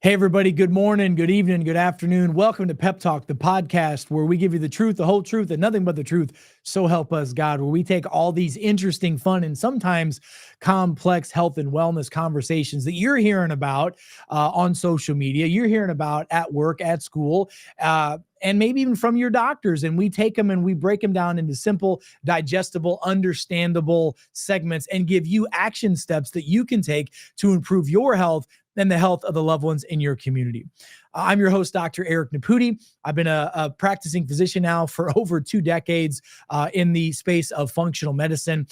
Hey, everybody. Good morning, good evening, good afternoon. Welcome to PEP Talk, the podcast where we give you the truth, the whole truth, and nothing but the truth. So help us God, where we take all these interesting, fun, and sometimes complex health and wellness conversations that you're hearing about on social media, you're hearing about at work, at school, and maybe even from your doctors. And we take them and we break them down into simple, digestible, understandable segments and give you action steps that you can take to improve your health and the health of the loved ones in your community. I'm your host, Dr. Eric Naputi. I've been a practicing physician now for over 2 decades in the space of functional medicine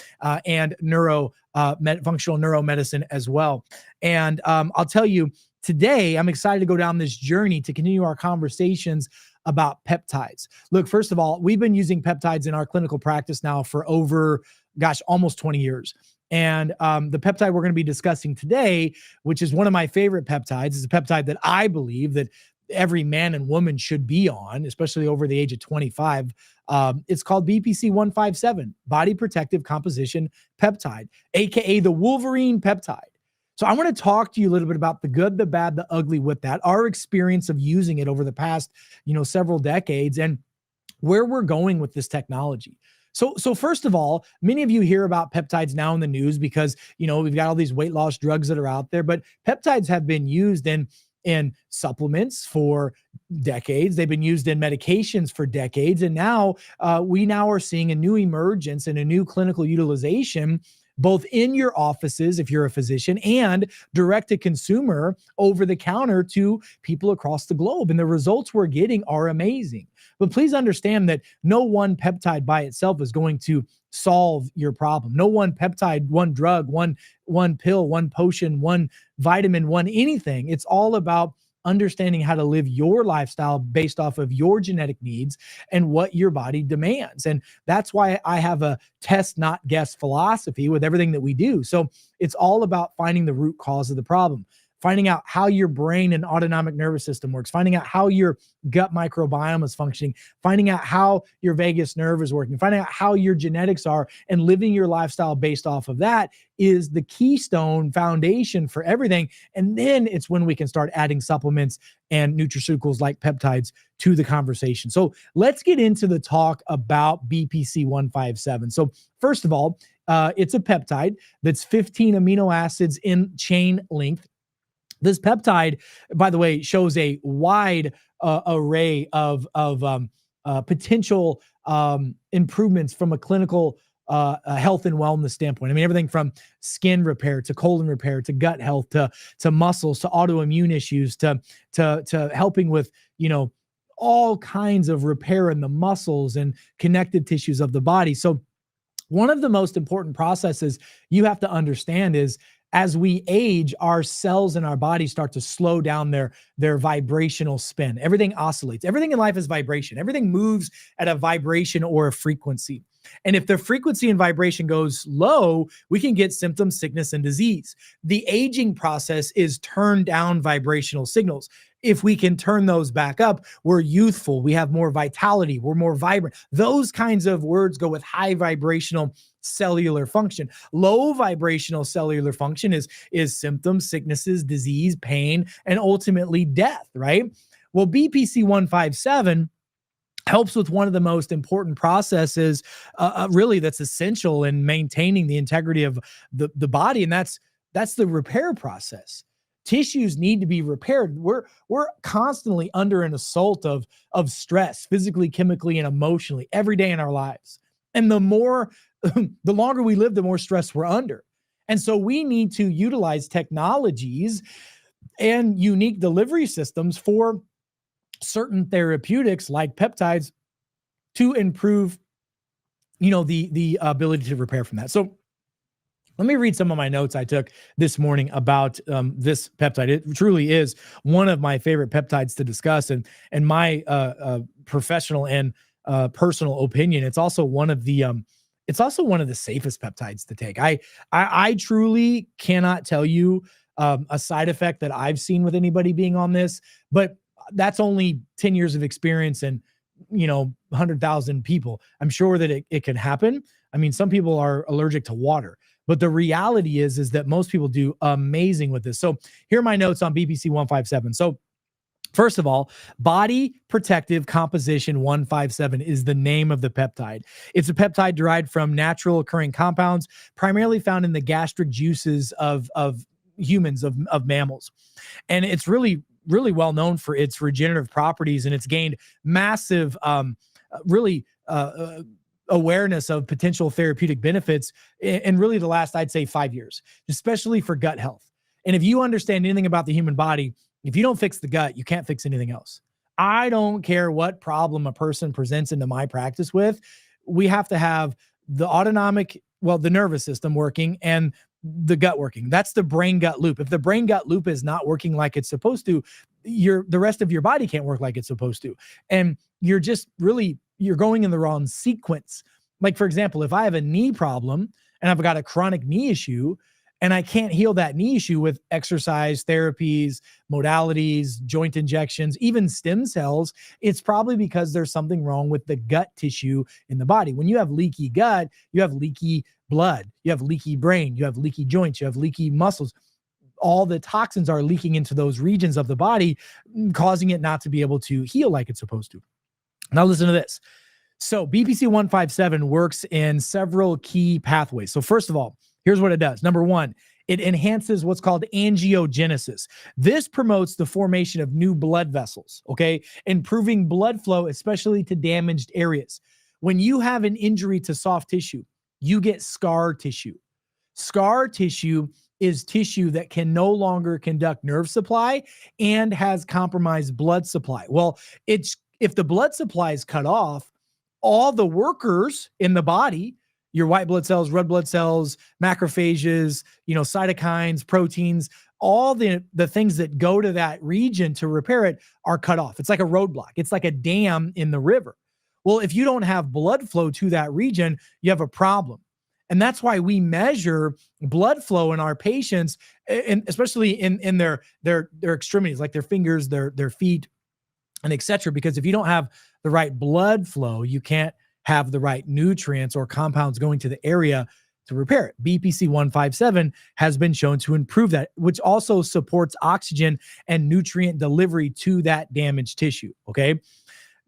and functional neuromedicine as well. And I'll tell you, today, I'm excited to go down this journey to continue our conversations about peptides. Look, first of all, we've been using peptides in our clinical practice now for almost 20 years. And the peptide we're going to be discussing today, which is one of my favorite peptides, is a peptide that I believe that every man and woman should be on, especially over the age of 25. It's called BPC 157, Body Protective Composition Peptide, aka the Wolverine Peptide. So I want to talk to you a little bit about the good, the bad, the ugly with that, our experience of using it over the past, several decades, and where we're going with this technology. So first of all, many of you hear about peptides now in the news because, we've got all these weight loss drugs that are out there, but peptides have been used in supplements for decades. They've been used in medications for decades. And now we are seeing a new emergence and a new clinical utilization, both in your offices, if you're a physician, and direct to consumer over the counter to people across the globe. And the results we're getting are amazing. But please understand that no one peptide by itself is going to solve your problem. No one peptide, one drug, one pill, one potion, one vitamin, one anything. It's all about understanding how to live your lifestyle based off of your genetic needs and what your body demands. And that's why I have a test, not guess philosophy with everything that we do. So it's all about finding the root cause of the problem, finding out how your brain and autonomic nervous system works, finding out how your gut microbiome is functioning, finding out how your vagus nerve is working, finding out how your genetics are, and living your lifestyle based off of that is the keystone foundation for everything. And then it's when we can start adding supplements and nutraceuticals like peptides to the conversation. So let's get into the talk about BPC 157. So first of all, it's a peptide that's 15 amino acids in chain length. This peptide, by the way, shows a wide array of potential improvements from a clinical health and wellness standpoint. I mean, everything from skin repair to colon repair to gut health to muscles to autoimmune issues to helping with all kinds of repair in the muscles and connective tissues of the body. So one of the most important processes you have to understand is, as we age, our cells in our body start to slow down their vibrational spin. Everything oscillates. Everything in life is vibration. Everything moves at a vibration or a frequency. And if the frequency and vibration goes low, we can get symptoms, sickness, and disease. The aging process is turn down vibrational signals. If we can turn those back up, we're youthful, we have more vitality, we're more vibrant. Those kinds of words go with high vibrational cellular function. Low vibrational cellular function is symptoms, sicknesses, disease, pain, and ultimately death, right? Well, BPC 157 helps with one of the most important processes, really, that's essential in maintaining the integrity of the body, and that's the repair process. Tissues need to be repaired. We're constantly under an assault of stress, physically, chemically, and emotionally every day in our lives. And the longer we live, the more stress we're under. And so we need to utilize technologies and unique delivery systems for certain therapeutics like peptides to improve, the ability to repair from that. So let me read some of my notes I took this morning about this peptide. It truly is one of my favorite peptides to discuss, and my professional and personal opinion, it's also one of the safest peptides to take. I truly cannot tell you a side effect that I've seen with anybody being on this, but that's only 10 years of experience and 100,000 people. I'm sure that it can happen. I mean, some people are allergic to water, But the reality is that most people do amazing with this. So here are my notes on BPC 157. So first of all, body protective composition 157 is the name of the peptide. It's a peptide derived from natural occurring compounds, primarily found in the gastric juices of humans, of mammals. And it's really, really well known for its regenerative properties, and it's gained massive, really awareness of potential therapeutic benefits in really the last, I'd say, 5 years, especially for gut health. And if you understand anything about the human body, if you don't fix the gut, you can't fix anything else. I don't care what problem a person presents into my practice with. We have to have the the nervous system working and the gut working. That's the brain gut loop. If the brain gut loop is not working like it's supposed to, the rest of your body can't work like it's supposed to. And you're going in the wrong sequence. Like, for example, if I have a knee problem and I've got a chronic knee issue, and I can't heal that knee issue with exercise, therapies, modalities, joint injections, even stem cells, it's probably because there's something wrong with the gut tissue in the body. When you have leaky gut, you have leaky blood, you have leaky brain, you have leaky joints, you have leaky muscles. All the toxins are leaking into those regions of the body, causing it not to be able to heal like it's supposed to. Now listen to this. So BPC 157 works in several key pathways. So first of all, here's what it does. Number one, it enhances what's called angiogenesis. This promotes the formation of new blood vessels, okay? Improving blood flow, especially to damaged areas. When you have an injury to soft tissue, you get scar tissue. Scar tissue is tissue that can no longer conduct nerve supply and has compromised blood supply. Well, if the blood supply is cut off, all the workers in the body, your white blood cells, red blood cells, macrophages, cytokines, proteins, all the things that go to that region to repair it are cut off. It's like a roadblock. It's like a dam in the river. Well, if you don't have blood flow to that region, you have a problem. And that's why we measure blood flow in our patients, and especially in their extremities, like their fingers, their feet, and et cetera. Because if you don't have the right blood flow, you can't have the right nutrients or compounds going to the area to repair it. BPC 157 has been shown to improve that, which also supports oxygen and nutrient delivery to that damaged tissue. Okay.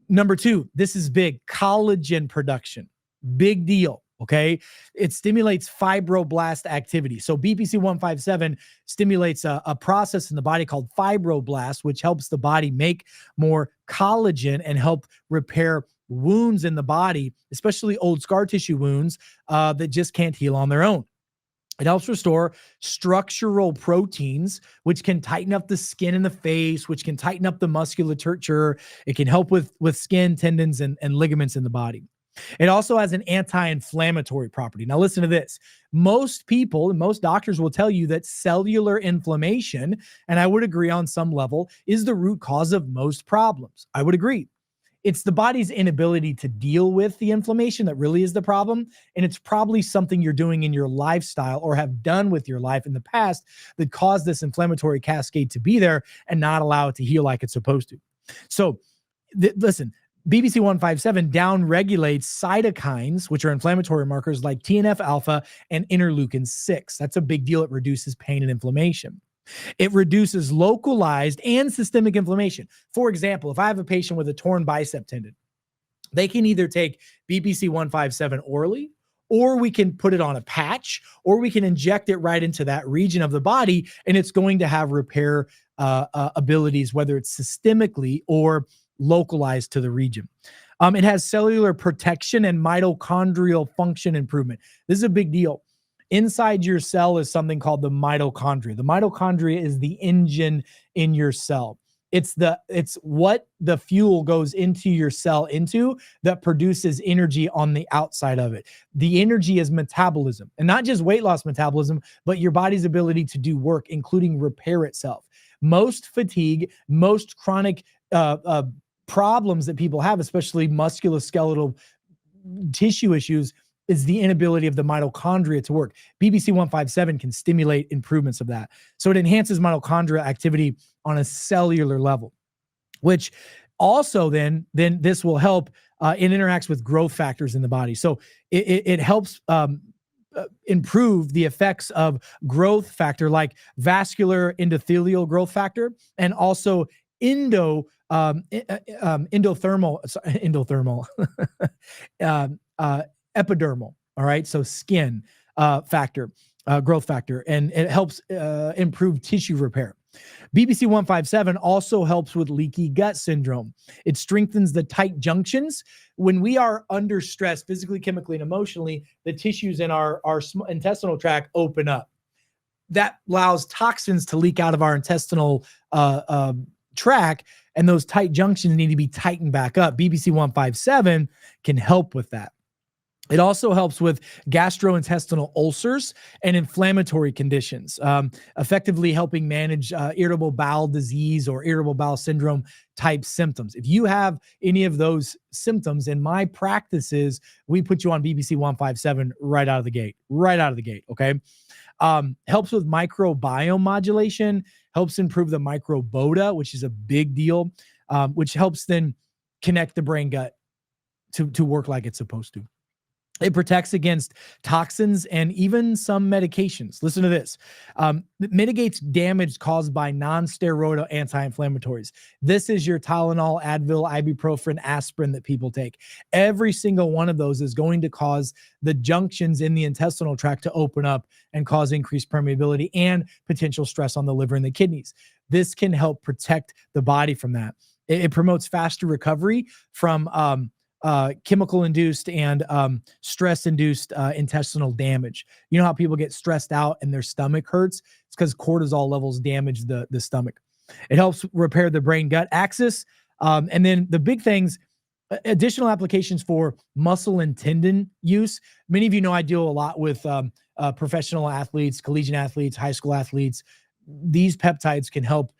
Number two, this is big, collagen production. Big deal. Okay. It stimulates fibroblast activity. So BPC 157 stimulates a process in the body called fibroblast, which helps the body make more collagen and help repair wounds in the body, especially old scar tissue wounds that just can't heal on their own. It helps restore structural proteins, which can tighten up the skin in the face, which can tighten up the musculature. It can help with skin, tendons, and ligaments in the body. It also has an anti-inflammatory property. Now listen to this. Most people and most doctors will tell you that cellular inflammation, and I would agree on some level, is the root cause of most problems. I would agree. It's the body's inability to deal with the inflammation that really is the problem. And it's probably something you're doing in your lifestyle or have done with your life in the past that caused this inflammatory cascade to be there and not allow it to heal like it's supposed to. So listen, BPC 157 downregulates cytokines, which are inflammatory markers like TNF alpha and interleukin 6. That's a big deal. It reduces pain and inflammation. It reduces localized and systemic inflammation. For example, if I have a patient with a torn bicep tendon, they can either take BPC 157 orally, or we can put it on a patch, or we can inject it right into that region of the body, and it's going to have repair abilities, whether it's systemically or localized to the region. It has cellular protection and mitochondrial function improvement. This is a big deal. Inside your cell is something called the mitochondria. The mitochondria is the engine in your cell. It's what the fuel goes into your cell that produces energy on the outside of it. The energy is metabolism, and not just weight loss metabolism, but your body's ability to do work, including repair itself. Most fatigue, most chronic problems that people have, especially musculoskeletal tissue issues, is the inability of the mitochondria to work. BPC 157 can stimulate improvements of that. So it enhances mitochondria activity on a cellular level, which also then this will help, it interacts with growth factors in the body. So it helps improve the effects of growth factor like vascular endothelial growth factor and also endothermal epidermal. All right, so skin factor, growth factor, and it helps improve tissue repair. BPC 157 also helps with leaky gut syndrome. It strengthens the tight junctions. When we are under stress, physically, chemically, and emotionally, the tissues in our intestinal tract open up. That allows toxins to leak out of our intestinal tract, and those tight junctions need to be tightened back up. BPC 157 can help with that. It also helps with gastrointestinal ulcers and inflammatory conditions, effectively helping manage irritable bowel disease or irritable bowel syndrome type symptoms. If you have any of those symptoms, in my practices, we put you on BPC 157 right out of the gate, okay? Helps with microbiome modulation, helps improve the microbiota, which is a big deal, which helps then connect the brain gut to work like it's supposed to. It protects against toxins and even some medications. Listen to this. It mitigates damage caused by non-steroidal anti-inflammatories. This is your Tylenol, Advil, ibuprofen, aspirin that people take. Every single one of those is going to cause the junctions in the intestinal tract to open up and cause increased permeability and potential stress on the liver and the kidneys. This can help protect the body from that. It promotes faster recovery from chemical-induced and stress-induced intestinal damage. You know how people get stressed out and their stomach hurts? It's because cortisol levels damage the stomach. It helps repair the brain-gut axis. And then the big things, additional applications for muscle and tendon use. Many of you know I deal a lot with professional athletes, collegiate athletes, high school athletes. These peptides can help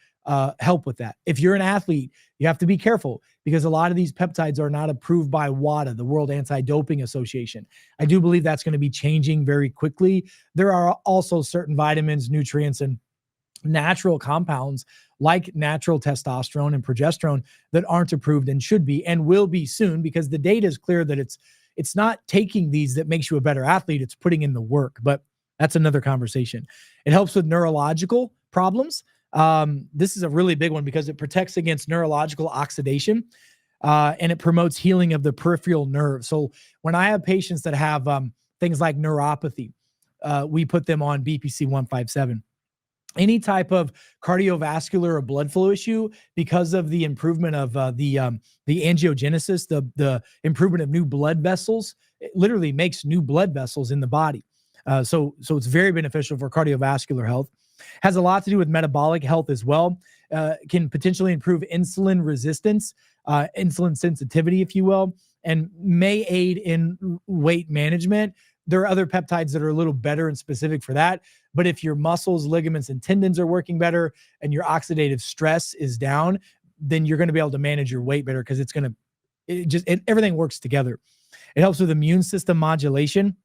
with that. If you're an athlete, you have to be careful because a lot of these peptides are not approved by WADA, the World Anti-Doping Association. I do believe that's going to be changing very quickly. There are also certain vitamins, nutrients, and natural compounds like natural testosterone and progesterone that aren't approved and should be and will be soon because the data is clear that it's not taking these that makes you a better athlete, it's putting in the work, but that's another conversation. It helps with neurological problems. This is a really big one because it protects against neurological oxidation, and it promotes healing of the peripheral nerve. So when I have patients that have things like neuropathy, we put them on BPC 157. Any type of cardiovascular or blood flow issue, because of the improvement of the angiogenesis, the improvement of new blood vessels, it literally makes new blood vessels in the body. So it's very beneficial for cardiovascular health. Has a lot to do with metabolic health as well. Can potentially improve insulin resistance, insulin sensitivity, if you will, and may aid in weight management. There are other peptides that are a little better and specific for that. But if your muscles, ligaments, and tendons are working better and your oxidative stress is down, then you're going to be able to manage your weight better because everything works together. It helps with immune system modulation.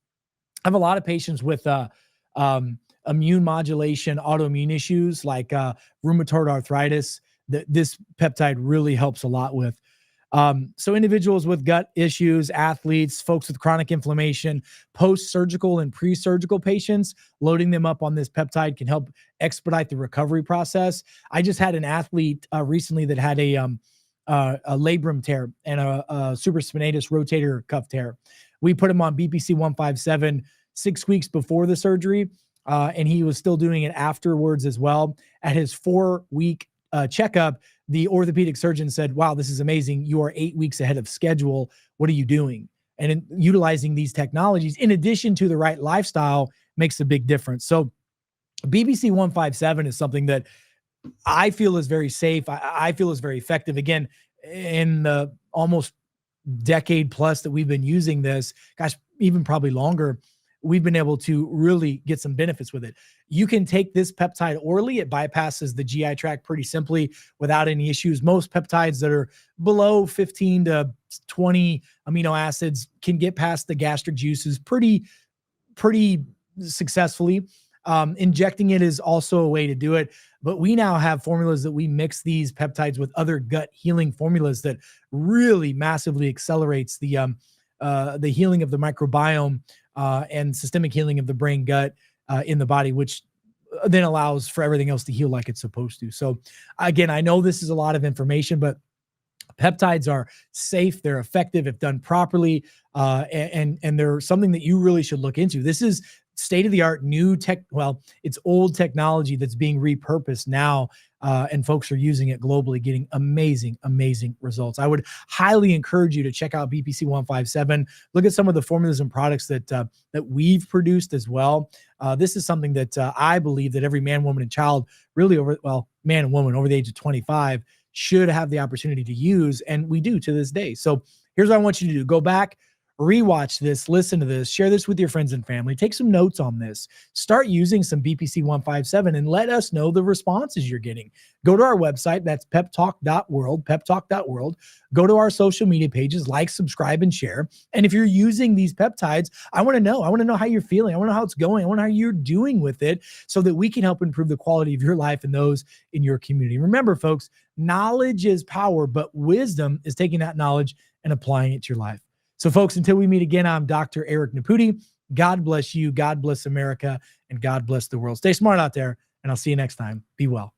I have a lot of patients with immune modulation, autoimmune issues like rheumatoid arthritis that this peptide really helps a lot with. So individuals with gut issues, athletes, folks with chronic inflammation, post-surgical and pre-surgical patients, loading them up on this peptide can help expedite the recovery process. I just had an athlete recently that had a labrum tear and a supraspinatus rotator cuff tear. We put him on BPC 157 6 weeks before the surgery, and he was still doing it afterwards as well. At his 4-week checkup, the orthopedic surgeon said, "Wow, this is amazing. You are 8 weeks ahead of schedule. What are you doing?" And in utilizing these technologies, in addition to the right lifestyle, makes a big difference. So BPC 157 is something that I feel is very safe. I feel is very effective. Again, in the almost decade plus that we've been using this, gosh, even probably longer, we've been able to really get some benefits with it. You can take this peptide orally. It bypasses the GI tract pretty simply without any issues. Most peptides that are below 15 to 20 amino acids can get past the gastric juices pretty successfully. Injecting it is also a way to do it, but we now have formulas that we mix these peptides with other gut healing formulas that really massively accelerates the healing of the microbiome and systemic healing of the brain, gut, in the body, which then allows for everything else to heal like it's supposed to. So again, I know this is a lot of information, but peptides are safe, they're effective if done properly, and they're something that you really should look into. This is state-of-the-art new tech. Well, it's old technology that's being repurposed now, and folks are using it globally, getting amazing results. I would highly encourage you to check out BPC 157. Look at some of the formulas and products that we've produced as well. This is something that I believe that every man, woman, and child, really man and woman over the age of 25 should have the opportunity to use, and we do to this day. So here's what I want you to do. Go back, rewatch this, listen to this, share this with your friends and family, take some notes on this, start using some BPC 157, and let us know the responses you're getting. Go to our website, that's peptalk.world, peptalk.world. Go to our social media pages, like, subscribe, and share. And if you're using these peptides, I want to know how you're feeling. I want to know how it's going. I want to know how you're doing with it so that we can help improve the quality of your life and those in your community. Remember, folks, knowledge is power, but wisdom is taking that knowledge and applying it to your life. So folks, until we meet again, I'm Dr. Eric Naputi. God bless you, God bless America, and God bless the world. Stay smart out there, and I'll see you next time. Be well.